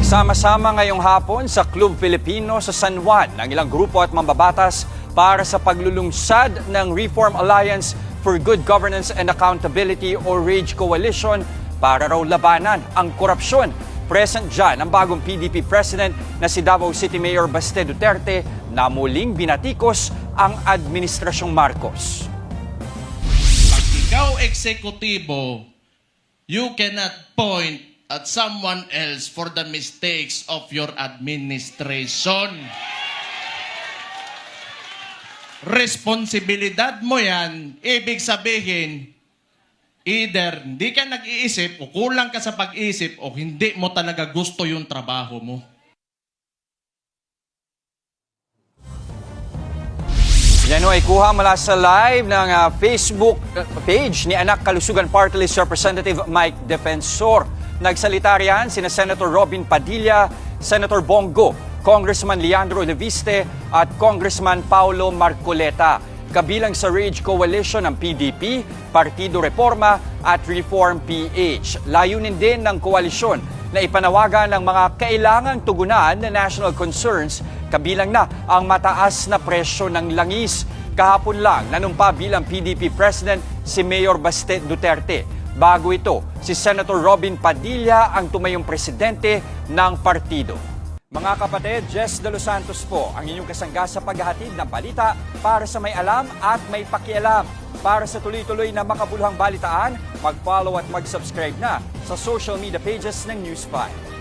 Sama-sama ngayong hapon sa Club Filipino sa San Juan ng ilang grupo at mambabatas para sa paglulungsad ng Reform Alliance for Good Governance and Accountability o RAGE Coalition para raw labanan ang korupsyon. Present dyan ang bagong PDP President na si Davao City Mayor Baste Duterte na muling binatikos ang Administrasyong Marcos. Pag ikaw eksekutibo, you cannot point at someone else for the mistakes of your administration. Responsibilidad mo yan, ibig sabihin, either hindi ka nag-iisip o kulang ka sa pag-isip o hindi mo talaga gusto yung trabaho mo. Yan ay kuha mula sa live ng Facebook page ni Anak Kalusugan Party List Representative Mike Defensor. Nagsalita riyan sina Senator Robin Padilla, Senator Bongo, Congressman Leandro Leviste at Congressman Paulo Marcoleta. Kabilang sa RAGE Coalition ng PDP, Partido Reforma at Reform PH. Layunin din ng koalisyon na ipanawagan ng mga kailangang tugunan na national concerns, kabilang na ang mataas na presyo ng langis. Kahapon lang nanumpa bilang PDP President si Mayor Baste Duterte. Bago ito, si Senator Robin Padilla ang tumayong presidente ng partido. Mga kapatid, Jess De Los Santos po ang inyong kasangga sa paghahatid ng balita para sa may alam at may pakialam. Para sa tuloy-tuloy na makabuluhang balitaan, mag-follow at mag-subscribe na sa social media pages ng News 5.